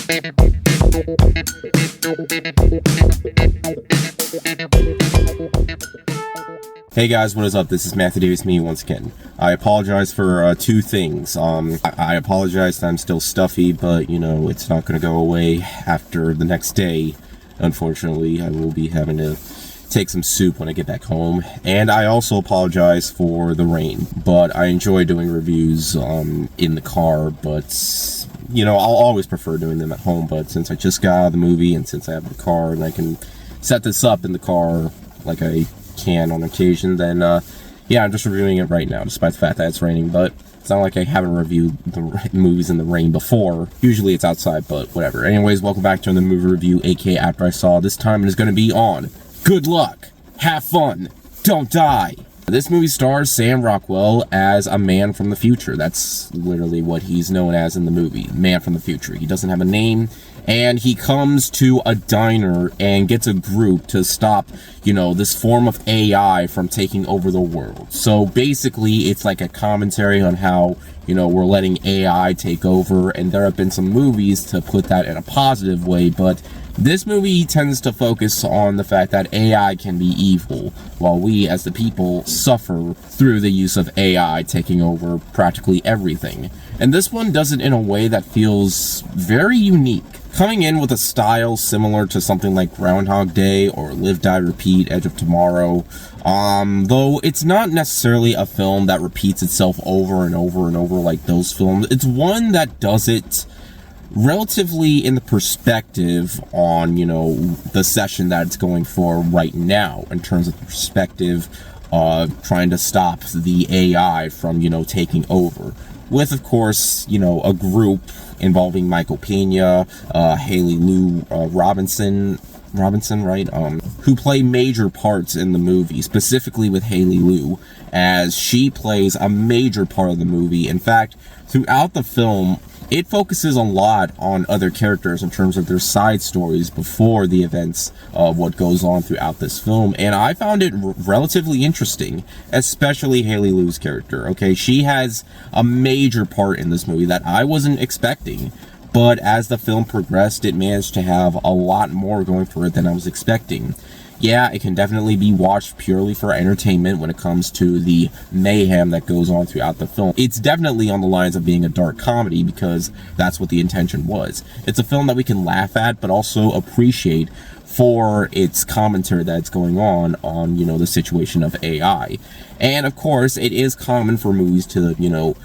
Hey guys, what is up? This is Matthew Davis, me once again. I apologize for two things. I apologize that I'm still stuffy, but you know, it's not going to go away after the next day. Unfortunately, I will be having to take some soup when I get back home. And I also apologize for the rain, but I enjoy doing reviews in the car, but you know, I'll always prefer doing them at home. But since I just got out of the movie and since I have the car and I can set this up in the car like I can on occasion, then yeah, I'm just reviewing it right now despite the fact that it's raining. But it's not like I haven't reviewed the movies in the rain before. Usually it's outside, but whatever. Anyways, welcome back to the movie review, aka After I Saw. This time it is going to be on Good Luck, Have Fun, Don't Die. This movie stars Sam Rockwell as a man from the future. That's literally what he's known as in the movie, man from the future. He doesn't have a name, and he comes to a diner and gets a group to stop, you know, this form of AI from taking over the world. So basically, it's like a commentary on how, you know, we're letting AI take over, and there have been some movies to put that in a positive way, but this movie tends to focus on the fact that AI can be evil, while we, as the people, suffer through the use of AI taking over practically everything. And this one does it in a way that feels very unique, coming in with a style similar to something like Groundhog Day or Live, Die, Repeat, Edge of Tomorrow. Though it's not necessarily a film that repeats itself over and over and over like those films. It's one that does it relatively in the perspective on, you know, the session that it's going for right now, in terms of the perspective of trying to stop the AI from, you know, taking over. With, of course, you know, a group involving Michael Pena, Haley Lou Robinson, right? Who play major parts in the movie, specifically with Haley Lou, as she plays a major part of the movie. In fact, throughout the film, it focuses a lot on other characters in terms of their side stories before the events of what goes on throughout this film, and I found it relatively interesting, especially Haley Lou's character. Okay, she has a major part in this movie that I wasn't expecting, but as the film progressed, it managed to have a lot more going for it than I was expecting. Yeah, it can definitely be watched purely for entertainment when it comes to the mayhem that goes on throughout the film. It's definitely on the lines of being a dark comedy because that's what the intention was. It's a film that we can laugh at, but also appreciate for its commentary that's going on, you know, the situation of AI. And of course, it is common for movies to, you know,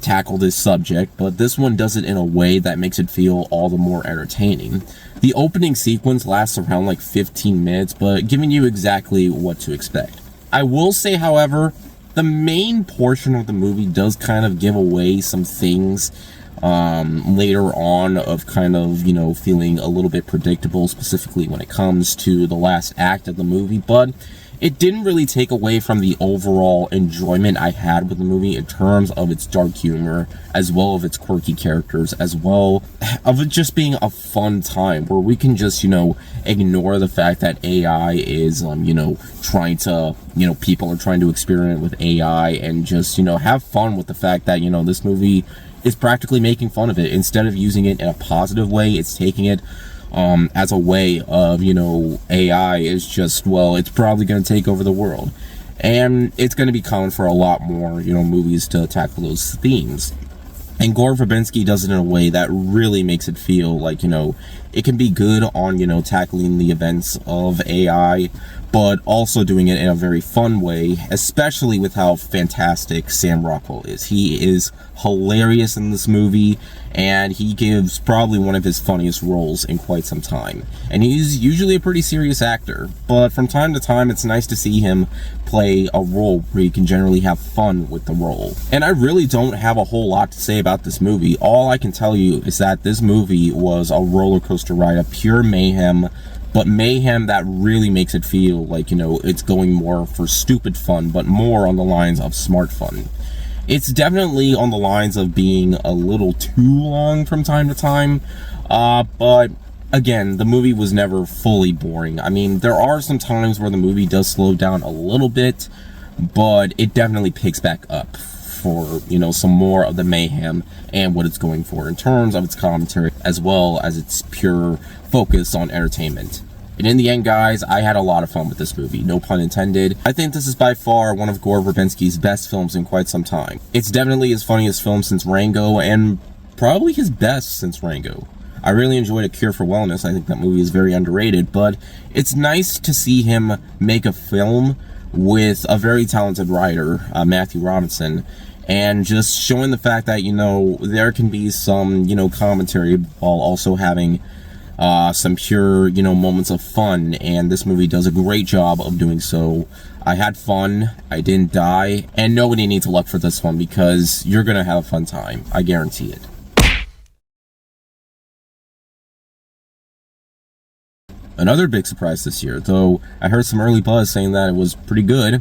tackle this subject, but this one does it in a way that makes it feel all the more entertaining. The opening sequence lasts around like 15 minutes, but giving you exactly what to expect. I will say, however, the main portion of the movie does kind of give away some things later on of kind of, you know, feeling a little bit predictable, specifically when it comes to the last act of the movie, but it didn't really take away from the overall enjoyment I had with the movie in terms of its dark humor, as well as its quirky characters, as well of it just being a fun time where we can just, you know, ignore the fact that AI is, you know, trying to, you know, people are trying to experiment with AI and just, you know, have fun with the fact that, you know, this movie is practically making fun of it. Instead of using it in a positive way, it's taking it as a way of, you know, AI is just, well, it's probably going to take over the world. And it's going to be common for a lot more, you know, movies to tackle those themes. And Gore Verbinski does it in a way that really makes it feel like, you know, it can be good on, you know, tackling the events of AI, but also doing it in a very fun way, especially with how fantastic Sam Rockwell is. He is hilarious in this movie, and he gives probably one of his funniest roles in quite some time. And he's usually a pretty serious actor, but from time to time it's nice to see him play a role where he can generally have fun with the role. And I really don't have a whole lot to say about this movie. All I can tell you is that this movie was a roller coaster ride of pure mayhem, but mayhem that really makes it feel like, you know, it's going more for stupid fun, but more on the lines of smart fun. It's definitely on the lines of being a little too long from time to time, but again, the movie was never fully boring. I mean, there are some times where the movie does slow down a little bit, but it definitely picks back up for, you know, some more of the mayhem and what it's going for in terms of its commentary, as well as its pure focus on entertainment. And in the end, guys, I had a lot of fun with this movie, no pun intended. I think this is by far one of Gore Verbinski's best films in quite some time. It's definitely his funniest film since Rango, and probably his best since Rango. I really enjoyed A Cure for Wellness. I think that movie is very underrated, but it's nice to see him make a film with a very talented writer, Matthew Robinson, and just showing the fact that, you know, there can be some, you know, commentary while also having some pure, you know, moments of fun, and this movie does a great job of doing so. I had fun, I didn't die, and nobody needs to look for this one because you're gonna have a fun time. I guarantee it. Another big surprise this year, though I heard some early buzz saying that it was pretty good,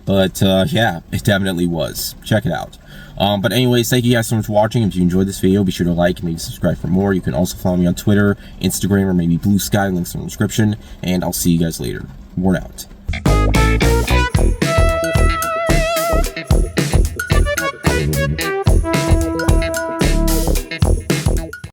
but yeah, it definitely was. Check it out. But anyways, thank you guys so much for watching. If you enjoyed this video, be sure to like and maybe subscribe for more. You can also follow me on Twitter, Instagram, or maybe Blue Sky, links in the description, and I'll see you guys later. Word out.